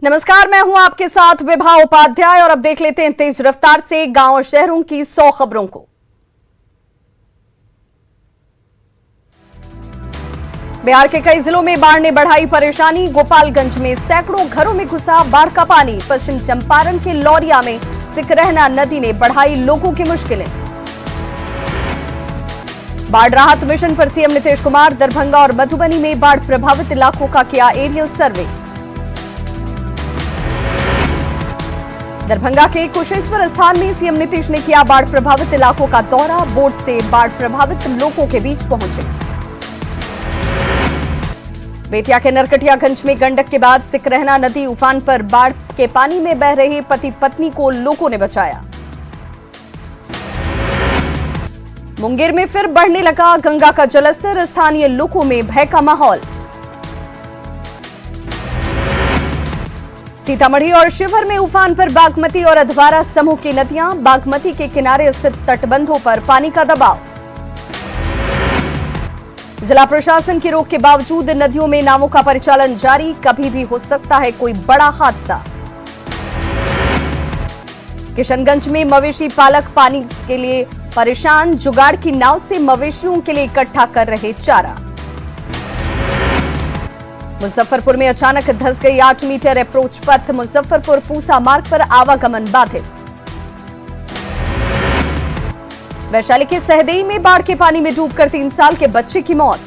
नमस्कार, मैं हूं आपके साथ विभा उपाध्याय और अब देख लेते हैं तेज रफ्तार से गांव और शहरों की 100 खबरों को। बिहार के कई जिलों में बाढ़ ने बढ़ाई परेशानी। गोपालगंज में सैकड़ों घरों में घुसा बाढ़ का पानी। पश्चिम चंपारण के लौरिया में सिकरहना नदी ने बढ़ाई लोगों की मुश्किलें। बाढ़ राहत मिशन पर सीएम नीतीश कुमार दरभंगा और मधुबनी में बाढ़ प्रभावित इलाकों का किया एरियल सर्वे। दरभंगा के कुशेश्वर स्थान में सीएम नीतीश ने किया बाढ़ प्रभावित इलाकों का दौरा। बोट से बाढ़ प्रभावित लोगों के बीच पहुंचे। बेतिया के नरकटियागंज में गंडक के बाद सिकरहना नदी उफान पर। बाढ़ के पानी में बह रहे पति पत्नी को लोगों ने बचाया। मुंगेर में फिर बढ़ने लगा गंगा का जलस्तर। स्थानीय लोगों में भय का माहौल। सीतामढ़ी और शिवहर में उफान पर बागमती और अधवारा समूह की नदियां। बागमती के किनारे स्थित तटबंधों पर पानी का दबाव। जिला प्रशासन की रोक के बावजूद नदियों में नावों का परिचालन जारी। कभी भी हो सकता है कोई बड़ा हादसा। किशनगंज में मवेशी पालक पानी के लिए परेशान। जुगाड़ की नाव से मवेशियों के लिए इकट्ठा कर रहे चारा। मुजफ्फरपुर में अचानक धंस गई 8 मीटर अप्रोच पथ। मुजफ्फरपुर पूसा मार्ग पर आवागमन बाधित। वैशाली के सहदेई में बाढ़ के पानी में डूबकर 3 साल के बच्चे की मौत।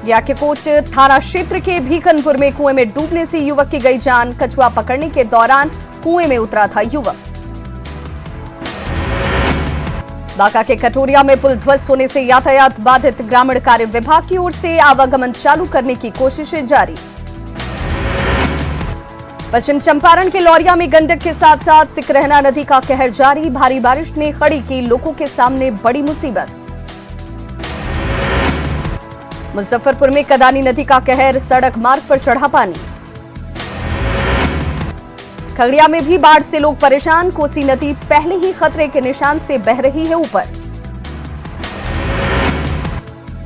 गया के कोच थाना क्षेत्र के भीखनपुर में कुएं में डूबने से युवक की गई जान। कछुआ पकड़ने के दौरान कुएं में उतरा था युवक। बांका के कटोरिया में पुल ध्वस्त होने से यातायात बाधित। ग्रामीण कार्य विभाग की ओर से आवागमन चालू करने की कोशिशें जारी। पश्चिम चंपारण के लौरिया में गंडक के साथ साथ सिकरहना नदी का कहर जारी। भारी बारिश ने खड़ी की लोगों के सामने बड़ी मुसीबत। मुजफ्फरपुर में कदानी नदी का कहर। सड़क मार्ग पर चढ़ा पानी। खगड़िया में भी बाढ़ से लोग परेशान। कोसी नदी पहले ही खतरे के निशान से बह रही है ऊपर।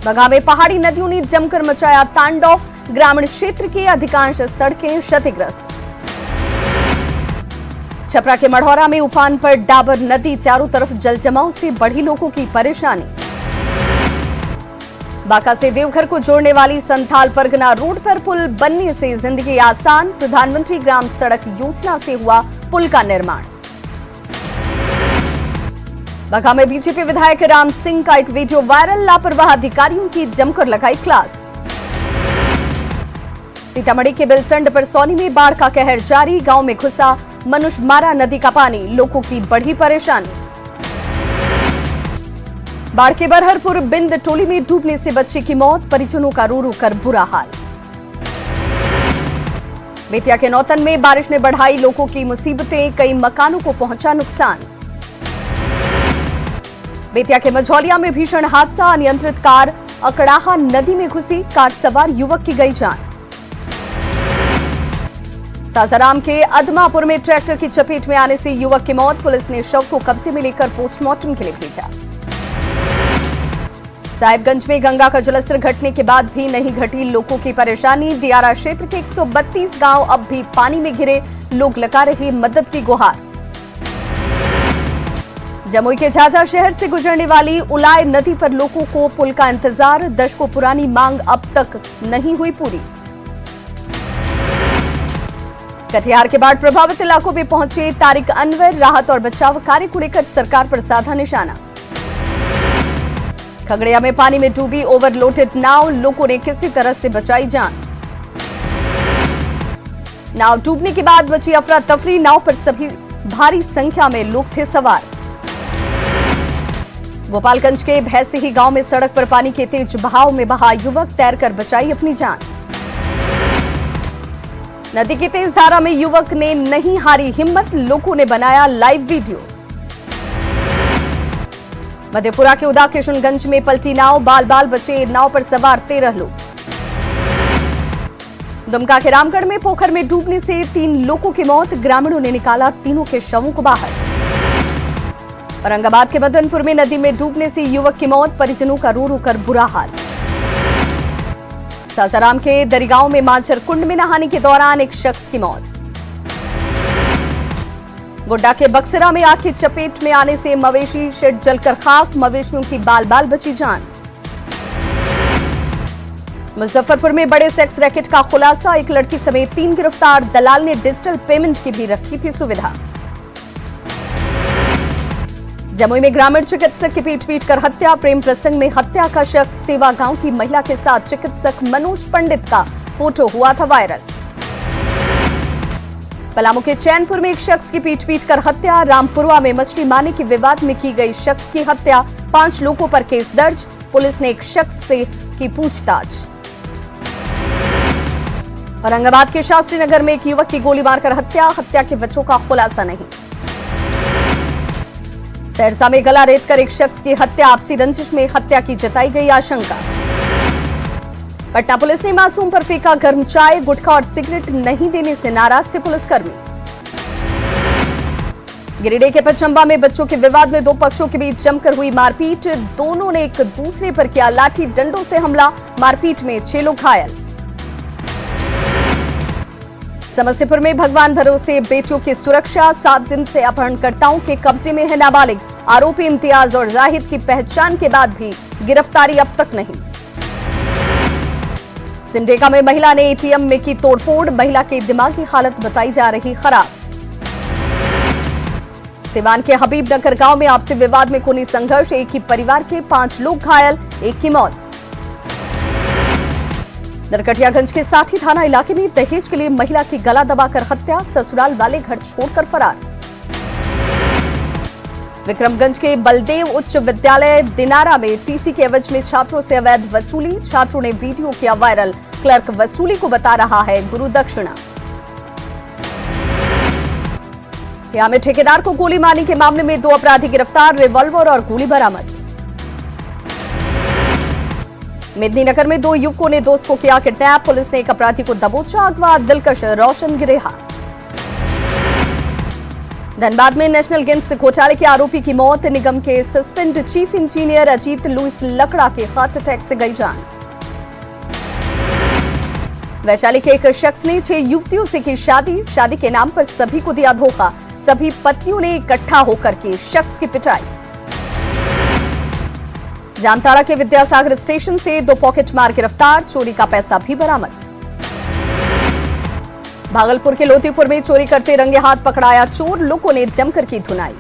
बगहा में पहाड़ी नदियों ने जमकर मचाया तांडव। ग्रामीण क्षेत्र की अधिकांश सड़कें क्षतिग्रस्त। छपरा के मढ़ौरा में उफान पर डाबर नदी। चारों तरफ जलजमाव से बढ़ी लोगों की परेशानी। बांका से देवघर को जोड़ने वाली संथाल परगना रोड पर पुल बनने से जिंदगी आसान। प्रधानमंत्री ग्राम सड़क योजना से हुआ पुल का निर्माण। बांका में बीजेपी विधायक राम सिंह का एक वीडियो वायरल। लापरवाह अधिकारियों की जमकर लगाई क्लास। सीतामढ़ी के बिलसंड पर सोनी में बाढ़ का कहर जारी। गांव में घुसा मनुष्यमारा नदी का पानी। लोगों की बढ़ी परेशानी। बाढ़ के बरहरपुर बिंद टोली में डूबने से बच्चे की मौत। परिजनों का रो रो कर बुरा हाल। बेतिया के नौतन में बारिश ने बढ़ाई लोगों की मुसीबतें। कई मकानों को पहुंचा नुकसान। बेतिया के मझौलिया में भीषण हादसा। अनियंत्रित कार अकड़ाहा नदी में घुसी। कार सवार युवक की गई जान। सासाराम के अदमापुर में ट्रैक्टर की चपेट में आने से युवक की मौत। पुलिस ने शव को कब्जे में लेकर पोस्टमार्टम के लिए भेजा। साहिबगंज में गंगा का जलस्तर घटने के बाद भी नहीं घटी लोगों की परेशानी। दियारा क्षेत्र के 132 गांव अब भी पानी में घिरे। लोग लगा रहे मदद की गुहार। जमुई के झाझा शहर से गुजरने वाली उलाय नदी पर लोगों को पुल का इंतजार। दशकों पुरानी मांग अब तक नहीं हुई पूरी। कटिहार के बाढ़ प्रभावित इलाकों में पहुंचे तारिक अनवर। राहत और बचाव कार्य को लेकर सरकार पर साधा निशाना। खगड़िया में पानी में डूबी ओवरलोडेड नाव। लोगों ने किसी तरह से बचाई जान। नाव डूबने के बाद बची अफरा तफरी। नाव पर सभी भारी संख्या में लोग थे सवार। गोपालगंज के भैंसिही गांव में सड़क पर पानी के तेज बहाव में बहा युवक। तैरकर बचाई अपनी जान। नदी की तेज धारा में युवक ने नहीं हारी हिम्मत। लोगों ने बनाया लाइव वीडियो। मधेपुरा के उदा किशनगंज में पलटी नाव। बाल बाल बचे। नाव पर सवार 13 लोग। दुमका के रामगढ़ में पोखर में डूबने से 3 लोगों की मौत। ग्रामीणों ने निकाला तीनों के शवों को बाहर। औरंगाबाद के मदनपुर में नदी में डूबने से युवक की मौत। परिजनों का रो रो कर बुरा हाल। सासाराम के दरिगांव में मांझर कुंड में नहाने के दौरान एक शख्स की मौत। गोड्डा के बक्सरा में आग की चपेट में आने से मवेशी शेड जलकर खाक, मवेशियों की बाल बाल बची जान। मुजफ्फरपुर में बड़े सेक्स रैकेट का खुलासा, एक लड़की समेत 3 गिरफ्तार, दलाल ने डिजिटल पेमेंट की भी रखी थी सुविधा। जमुई में ग्रामीण चिकित्सक की पीट कर हत्या, प्रेम प्रसंग में हत्या का शक, सेवा गांव की महिला के साथ चिकित्सक मनोज पंडित का फोटो हुआ था वायरल। पलामू के चैनपुर में एक शख्स की पीट कर हत्या, रामपुरवा में मछली मारने के विवाद में की गई शख्स की हत्या, 5 लोगों पर केस दर्ज, पुलिस ने एक शख्स से की पूछताछ। औरंगाबाद के शास्त्री नगर में एक युवक की गोली मारकर हत्या के वजहों का खुलासा नहीं। सहरसा में गला रेतकर एक शख्स की हत्या, आपसी रंजिश में हत्या की जताई गई आशंका। पटना पुलिस ने मासूम पर फेंका गर्म चाय, गुटखा और सिगरेट नहीं देने से नाराज थे पुलिसकर्मी। गिरिडीह के पचंबा में बच्चों के विवाद में 2 पक्षों के बीच जमकर हुई मारपीट, दोनों ने एक दूसरे पर किया लाठी डंडों से हमला, मारपीट में 6 लोग घायल। समस्तीपुर में भगवान भरोसे बेटियों की सुरक्षा, 7 दिन से अपहरणकर्ताओं के कब्जे में है नाबालिग, आरोपी इम्तियाज और जाहिद की पहचान के बाद भी गिरफ्तारी अब तक नहीं। सिमडेगा में महिला ने एटीएम में की तोड़फोड़, महिला की दिमागी हालत बताई जा रही खराब। सिवान के हबीबनगर गांव में आपसी विवाद में खूनी संघर्ष, एक ही परिवार के 5 लोग घायल, एक की मौत। नरकटियागंज के साठी थाना इलाके में दहेज के लिए महिला की गला दबाकर हत्या, ससुराल वाले घर छोड़कर फरार। विक्रमगंज के बलदेव उच्च विद्यालय दिनारा में टीसी के एवज में छात्रों से अवैध वसूली, छात्रों ने वीडियो किया वायरल, क्लर्क वसूली को बता रहा है गुरु दक्षिणा। यहां में ठेकेदार को गोली मारने के मामले में 2 अपराधी गिरफ्तार, रिवॉल्वर और गोली बरामद। मेदिनीनगर में 2 युवकों ने दोस्त को किया किडनैप, पुलिस ने एक अपराधी को दबोचा, अगवा दिलकश रोशन गिरेहा। धनबाद में नेशनल गेम्स घोटाले के आरोपी की मौत, निगम के suspend chief engineer Ajit Louis Lakra के हार्ट अटैक से गई जान। वैशाली के एक शख्स ने 6 युवतियों से की शादी के नाम पर सभी को दिया धोखा, सभी पत्नियों ने इकट्ठा होकर की शख्स की पिटाई। जामताड़ा के विद्यासागर स्टेशन से 2 पॉकेट मार गिरफ्तार, चोरी का पैसा भी बरामद। भागलपुर के लोतीपुर में चोरी करते रंगे हाथ पकड़ाया चोर, लोगों ने जमकर की धुनाई।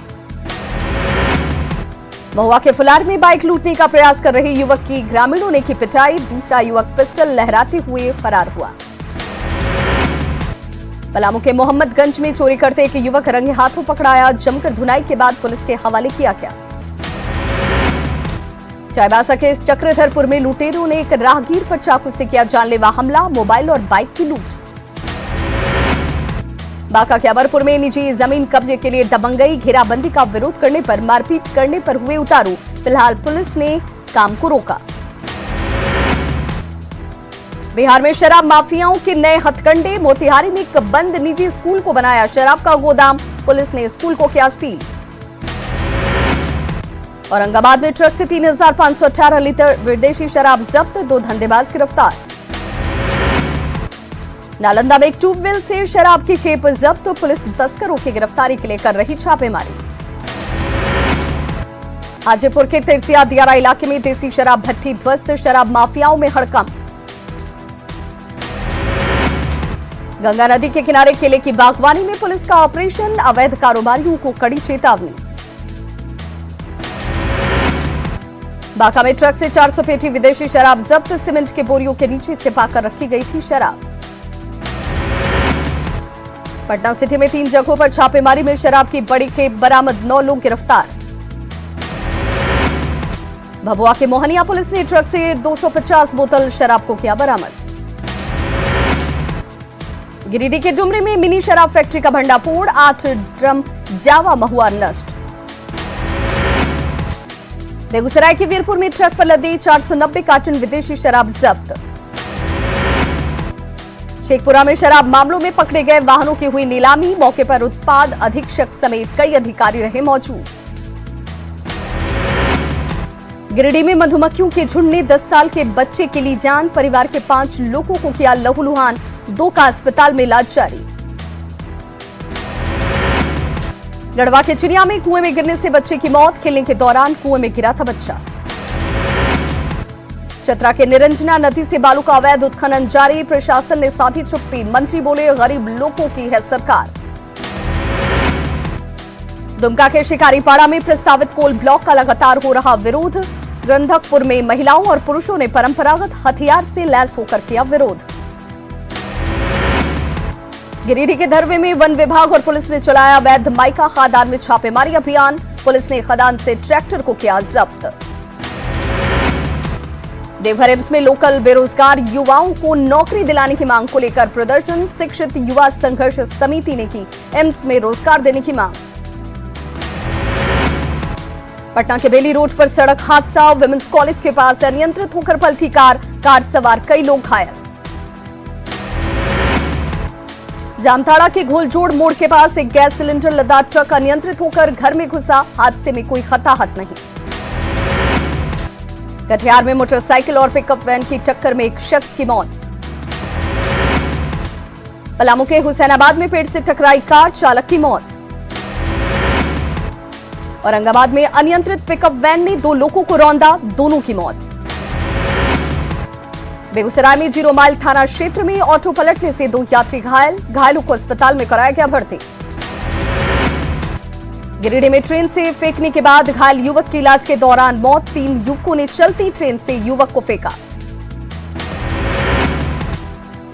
महुआ के फुलार में बाइक लूटने का प्रयास कर रहे युवक की ग्रामीणों ने की पिटाई, दूसरा युवक पिस्टल लहराते हुए फरार हुआ। पलामू के मोहम्मदगंज में चोरी करते एक युवक रंगे हाथों पकड़ाया, जमकर धुनाई के बाद पुलिस के हवाले किया गया। चाईबासा के चक्रधरपुर में लुटेरों ने एक राहगीर पर चाकू से किया जानलेवा हमला, मोबाइल और बाइक की लूट। बांका के अमरपुर में निजी जमीन कब्जे के लिए दबंगई, घेराबंदी का विरोध करने पर मारपीट करने पर हुए उतारू, फिलहाल पुलिस ने काम को रोका। बिहार में शराब माफियाओं के नए हथकंडे, मोतिहारी में एक बंद निजी स्कूल को बनाया शराब का गोदाम, पुलिस ने स्कूल को किया सील। औरंगाबाद में ट्रक से 3,518 लीटर विदेशी शराब जब्त, 2 धंधेबाज गिरफ्तार। नालंदा में एक ट्यूबवेल से शराब की खेप जब्त, पुलिस तस्करों की गिरफ्तारी के लिए कर रही छापेमारी। हाजीपुर के तिरसिया दियारा इलाके में देसी शराब भट्टी ध्वस्त, शराब माफियाओं में हड़कंप। गंगा नदी के किनारे केले की बागवानी में पुलिस का ऑपरेशन, अवैध कारोबारियों को कड़ी चेतावनी। बांका में ट्रक से 400 पेटी विदेशी शराब जब्त, सीमेंट के बोरियों के नीचे छिपाकर रखी गई थी शराब। पटना सिटी में 3 जगहों पर छापेमारी में शराब की बड़ी खेप बरामद, 9 लोग गिरफ्तार। भभुआ के मोहनिया पुलिस ने ट्रक से 250 बोतल शराब को किया बरामद। गिरिडीह के डुमरी में मिनी शराब फैक्ट्री का भंडाफोड़, 8 ड्रम जावा महुआ नष्ट। बेगूसराय के वीरपुर में ट्रक पर लदी 490 कार्टन विदेशी शराब जब्त। शेखपुरा में शराब मामलों में पकड़े गए वाहनों की हुई नीलामी, मौके पर उत्पाद अधीक्षक समेत कई अधिकारी रहे मौजूद। गिरिडीह में मधुमक्खियों के झुंड ने 10 साल के बच्चे के लिए जान, परिवार के 5 लोगों को किया लहूलुहान, 2 का अस्पताल में इलाज जारी। गढ़वा के चिड़िया में कुएं में गिरने से बच्चे की मौत, खेलने के दौरान कुएं में गिरा था बच्चा। चतरा के निरंजना नदी से बालू का अवैध उत्खनन जारी, प्रशासन ने साधी चुप्पी, मंत्री बोले गरीब लोगों की है सरकार। दुमका के शिकारीपाड़ा में प्रस्तावित कोल ब्लॉक का लगातार हो रहा विरोध, गंधकपुर में महिलाओं और पुरुषों ने परंपरागत हथियार से लैस होकर किया विरोध। गिरिडीह के धरवे में वन विभाग और पुलिस ने चलाया अवैध माइका खादान में छापेमारी अभियान, पुलिस ने खदान से ट्रैक्टर को किया जब्त। देवघर एम्स में लोकल बेरोजगार युवाओं को नौकरी दिलाने की मांग को लेकर प्रदर्शन, शिक्षित युवा संघर्ष समिति ने की एम्स में रोजगार देने की मांग। पटना के बेली रोड पर सड़क हादसा, विमेंस कॉलेज के पास अनियंत्रित होकर पलटी कार, कार सवार कई लोग घायल। जामताड़ा के घोलजोड़ मोड़ के पास एक गैस सिलेंडर लदा ट्रक अनियंत्रित होकर घर में घुसा, हादसे में कोई हताहत नहीं। कटिहार में मोटरसाइकिल और पिकअप वैन की टक्कर में एक शख्स की मौत। पलामू के हुसैनाबाद में पेड़ से टकराई कार, चालक की मौत। औरंगाबाद में अनियंत्रित पिकअप वैन ने 2 लोगों को रौंदा, दोनों की मौत। बेगूसराय में 0 माइल थाना क्षेत्र में ऑटो पलटने से 2 यात्री घायल, घायलों को अस्पताल में कराया गया भर्ती। गिरिडीह में ट्रेन से फेंकने के बाद घायल युवक की इलाज के दौरान मौत, 3 युवकों ने चलती ट्रेन से युवक को फेंका।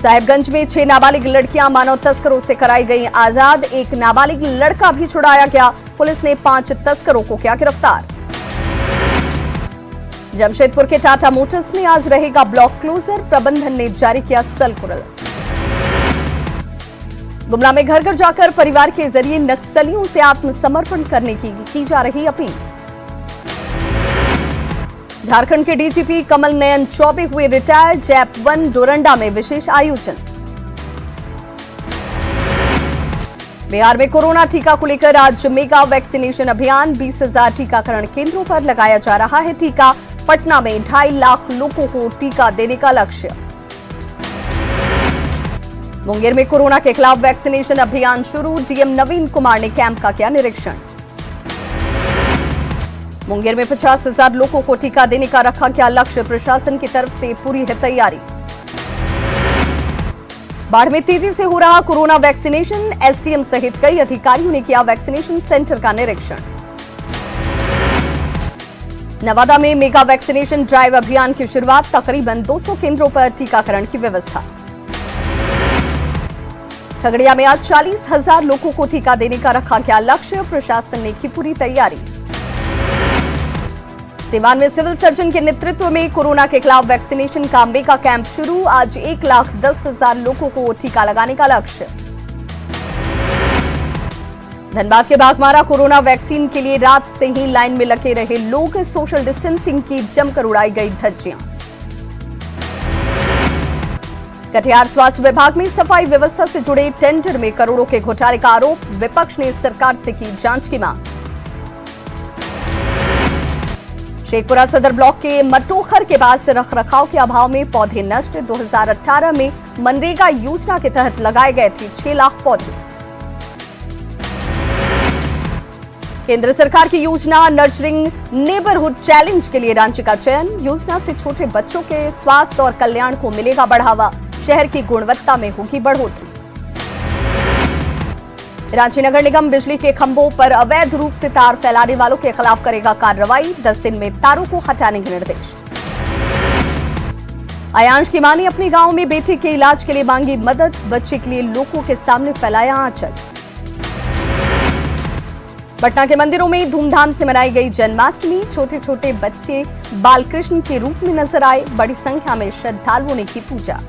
साहिबगंज में 6 नाबालिग लड़कियां मानव तस्करों से कराई गई आजाद, 1 नाबालिग लड़का भी छुड़ाया गया, पुलिस ने 5 तस्करों को किया गिरफ्तार। जमशेदपुर के टाटा मोटर्स में आज रहेगा ब्लॉक क्लोजर, प्रबंधन ने जारी किया सर्कुलर। गुमला में घर घर जाकर परिवार के जरिए नक्सलियों से आत्मसमर्पण करने की जा रही अपील। झारखंड के डीजीपी कमल नयन चौबे हुए रिटायर, जैप 1 डोरंडा में विशेष आयोजन। बिहार में कोरोना टीका को लेकर आज मेगा वैक्सीनेशन अभियान, 20,000 टीकाकरण केंद्रों पर लगाया जा रहा है टीका। पटना में 2.5 लाख लोगों को टीका देने का लक्ष्य। मुंगेर में कोरोना के खिलाफ वैक्सीनेशन अभियान शुरू, डीएम नवीन कुमार ने कैंप का किया निरीक्षण। मुंगेर में 50,000 लोगों को टीका देने का रखा गया लक्ष्य, प्रशासन की तरफ से पूरी है तैयारी। बाढ़ में तेजी से हो रहा कोरोना वैक्सीनेशन, एसडीएम सहित कई अधिकारियों ने किया वैक्सीनेशन सेंटर का निरीक्षण। नवादा में मेगा वैक्सीनेशन ड्राइव अभियान की शुरुआत, तकरीबन 200 केंद्रों पर टीकाकरण की व्यवस्था। खगड़िया में आज 40,000 लोगों को टीका देने का रखा गया लक्ष्य, प्रशासन ने की पूरी तैयारी। सीवान में सिविल सर्जन के नेतृत्व में कोरोना के खिलाफ वैक्सीनेशन का मेगा कैंप शुरू, आज 1,10,000 लोगों को टीका लगाने का लक्ष्य। धनबाद के बाघमारा कोरोना वैक्सीन के लिए रात से ही लाइन में लगे रहे लोग, सोशल डिस्टेंसिंग की जमकर उड़ाई गई धज्जियां। कटिहार स्वास्थ्य विभाग में सफाई व्यवस्था से जुड़े टेंडर में करोड़ों के घोटाले का आरोप, विपक्ष ने सरकार से की जांच की मांग। शेखपुरा सदर ब्लॉक के मटोखर के पास रखरखाव के अभाव में पौधे नष्ट, 2018 में मनरेगा योजना के तहत लगाए गए थे 6 लाख पौधे। केंद्र सरकार की योजना नर्चरिंग नेबरहुड चैलेंज के लिए रांची का चयन, योजना से छोटे बच्चों के स्वास्थ्य और कल्याण को मिलेगा बढ़ावा, शहर की गुणवत्ता में होगी बढ़ोतरी। रांची नगर निगम बिजली के खंभों पर अवैध रूप से तार फैलाने वालों के खिलाफ करेगा कार्रवाई, 10 दिन में तारों को हटाने के निर्देश। आयांश की मां ने अपने गांव में बेटे के इलाज के लिए मांगी मदद, बच्चे के लिए लोगों के सामने फैलाया आंचल। पटना के मंदिरों में धूमधाम से मनाई गई जन्माष्टमी, छोटे छोटे बच्चे बालकृष्ण के रूप में नजर आए, बड़ी संख्या में श्रद्धालुओं ने की पूजा।